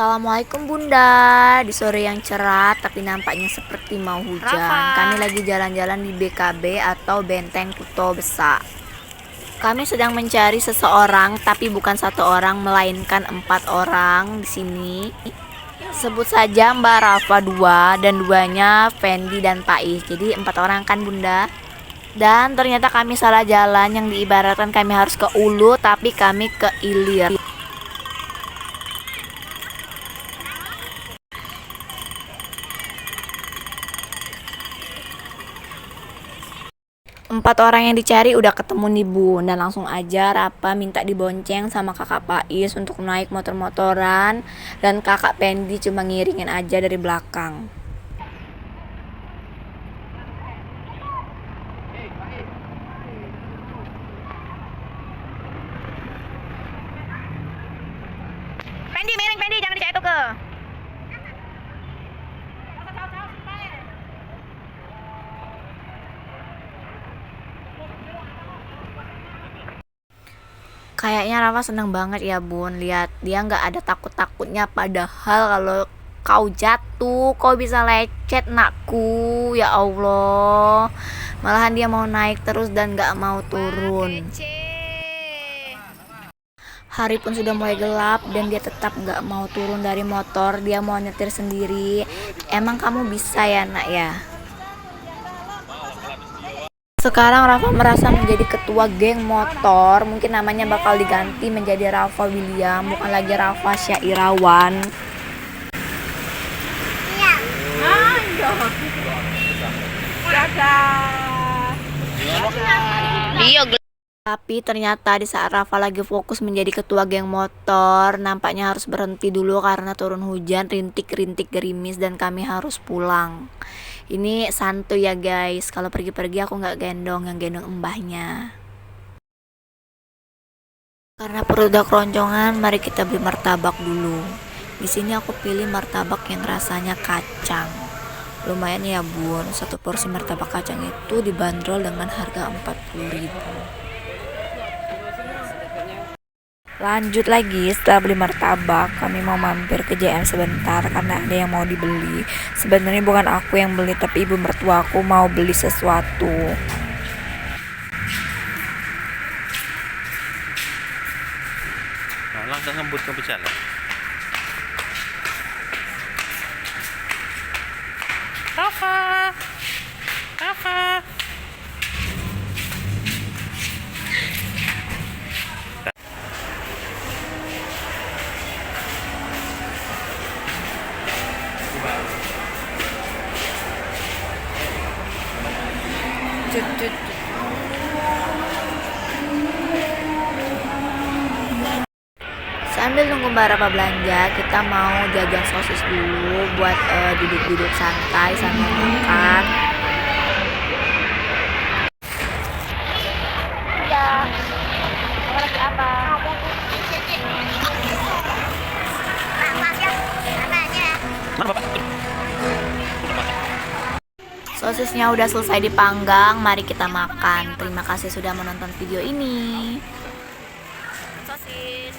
Assalamualaikum Bunda. Di sore yang cerah tapi nampaknya seperti mau hujan. Rafa. Kami lagi jalan-jalan di BKB atau Benteng Kuto Besak. Kami sedang mencari seseorang tapi bukan satu orang melainkan 4 orang di sini. Sebut saja Mbak Rafa 2 dan duanya Fendi dan Pais. Jadi 4 orang kan Bunda. Dan ternyata kami salah jalan, yang diibaratkan kami harus ke Ulu tapi kami ke Ilir. 4 orang yang dicari udah ketemu nih Bun, dan langsung aja Rafa minta dibonceng sama kakak Pais untuk naik motor-motoran, dan kakak Pendi cuma ngiringin aja dari belakang. Pendi, miring Pendi, jangan dicek itu ke. Kayaknya Rafa seneng banget ya Bun, lihat dia nggak ada takut-takutnya, padahal kalau kau jatuh kau bisa lecet nakku, ya Allah. Malahan dia mau naik terus dan nggak mau turun. Hari pun sudah mulai gelap dan dia tetap nggak mau turun dari motor, dia mau nyetir sendiri. Emang kamu bisa ya nak ya? Sekarang Rafa merasa menjadi ketua geng motor, mungkin namanya bakal diganti menjadi Rafa William, bukan lagi Rafa Syairawan. Iya, Tapi ternyata di saat Rafa lagi fokus menjadi ketua geng motor, nampaknya harus berhenti dulu karena turun hujan, rintik-rintik gerimis dan kami harus pulang. Ini santuy ya guys, kalau pergi-pergi aku nggak gendong, yang gendong embahnya. Karena perut udah keroncongan, mari kita beli martabak dulu. Di sini aku pilih martabak yang rasanya kacang. Lumayan ya Bun, satu porsi martabak kacang itu dibanderol dengan harga 40.000. Lanjut lagi, setelah beli martabak, kami mau mampir ke JM sebentar karena ada yang mau dibeli. Sebenarnya bukan aku yang beli, tapi ibu mertua aku mau beli sesuatu. Nah, langsung ngebut ke bicara. Rafa. Rafa. Sambil nunggu Mbak Rafa belanja, kita mau jajan sosis dulu buat duduk-duduk santai sambil makan. Ya, mau lagi apa? Mana Bapak? Sosisnya udah selesai dipanggang, mari kita makan. Terima kasih sudah menonton video ini. Sosis.